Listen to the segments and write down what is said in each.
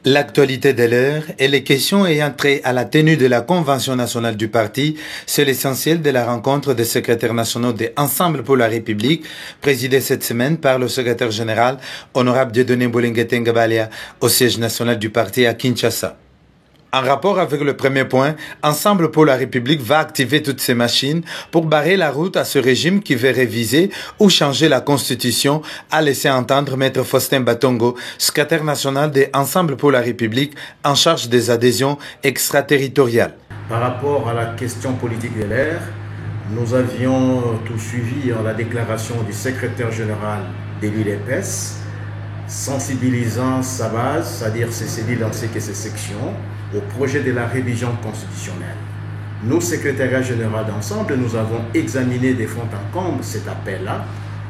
L'actualité de l'heure et les questions ayant trait à la tenue de la Convention nationale du parti, c'est l'essentiel de la rencontre des secrétaires nationaux des Ensemble pour la République, présidée cette semaine par le secrétaire général, honorable Dieudonné Bolenge Balea, au siège national du parti à Kinshasa. En rapport avec le premier point, Ensemble pour la République va activer toutes ces machines pour barrer la route à ce régime qui veut réviser ou changer la Constitution, a laissé entendre Maître Faustin Batongo, secrétaire national des Ensemble pour la République en charge des adhésions extraterritoriales. Par rapport à la question politique de l'air, nous avions tout suivi la déclaration du secrétaire général de l'UDPS, sensibilisant sa base, c'est-à-dire ses cellules ainsi que ses sections, au projet de la révision constitutionnelle. Nous, secrétariat général d'ensemble, nous avons examiné de fond en comble cet appel-là.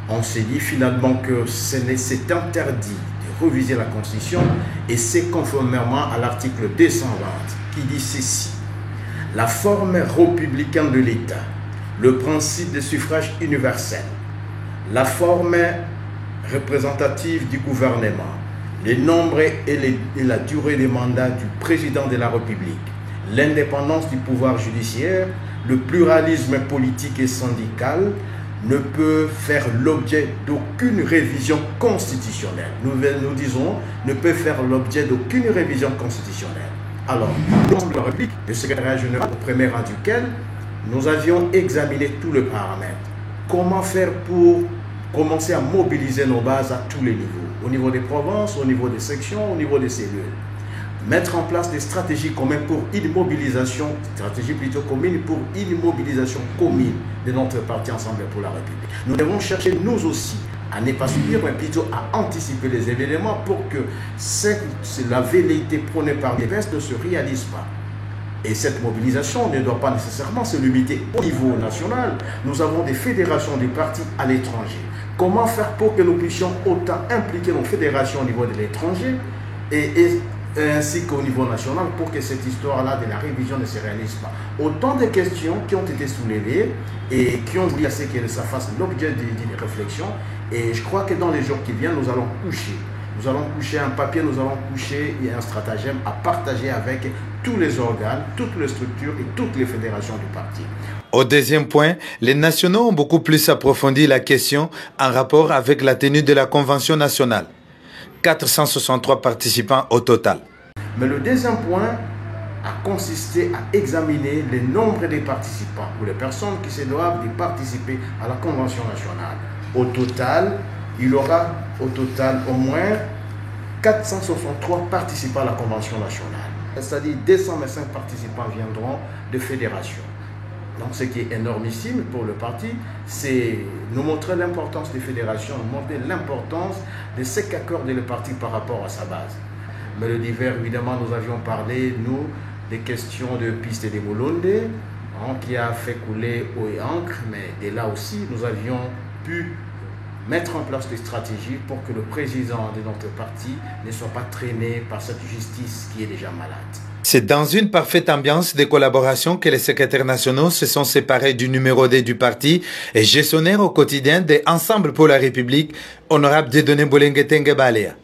On s'est dit finalement que c'est interdit de réviser la Constitution et c'est conformément à l'article 220 qui dit ceci. La forme républicaine de l'État, le principe de suffrage universel, la forme représentative du gouvernement, le nombre et la durée des mandats du président de la République, l'indépendance du pouvoir judiciaire, le pluralisme politique et syndical ne peut faire l'objet d'aucune révision constitutionnelle. Nous disons, ne peut faire l'objet d'aucune révision constitutionnelle. Alors, dans la République, le secrétaire général, au premier rang duquel nous avions examiné tous les paramètres. Comment faire pour commencer à mobiliser nos bases à tous les niveaux, au niveau des provinces, au niveau des sections, au niveau des cellules. Mettre en place des stratégies communes pour une mobilisation, stratégie plutôt commune pour une mobilisation commune de notre parti Ensemble pour la République. Nous devons chercher nous aussi à ne pas subir, mais plutôt à anticiper les événements pour que la velléité prônée par les vestes ne se réalise pas. Et cette mobilisation ne doit pas nécessairement se limiter au niveau national. Nous avons des fédérations de partis à l'étranger. Comment faire pour que nous puissions autant impliquer nos fédérations au niveau de l'étranger et ainsi qu'au niveau national pour que cette histoire-là de la révision ne se réalise pas. Autant de questions qui ont été soulevées et qui ont dit à ce que ça fasse l'objet d'une réflexion. Et je crois que dans les jours qui viennent, nous allons coucher un papier, nous allons coucher un stratagème à partager avec tous les organes, toutes les structures et toutes les fédérations du parti. Au deuxième point, les nationaux ont beaucoup plus approfondi la question en rapport avec la tenue de la Convention nationale. 463 participants au total. Mais le deuxième point a consisté à examiner le nombre des participants ou les personnes qui se doivent de participer à la Convention nationale. Au total, il y aura au moins 463 participants à la Convention nationale. C'est-à-dire 225 participants viendront de fédérations. Donc ce qui est énormissime pour le parti, c'est nous montrer l'importance des fédérations, nous montrer l'importance de ce qu'accorde le parti par rapport à sa base. Mais le divers, évidemment, nous avions parlé, nous, des questions de piste de Molonde, qui a fait couler eau et encre, mais de là aussi, nous avions pu mettre en place des stratégies pour que le président de notre parti ne soit pas traîné par cette justice qui est déjà malade. C'est dans une parfaite ambiance de collaboration que les secrétaires nationaux se sont séparés du numéro 2 du parti et gestionnaire au quotidien des Ensemble pour la République, honorable Dieudonné Bolenge Balea.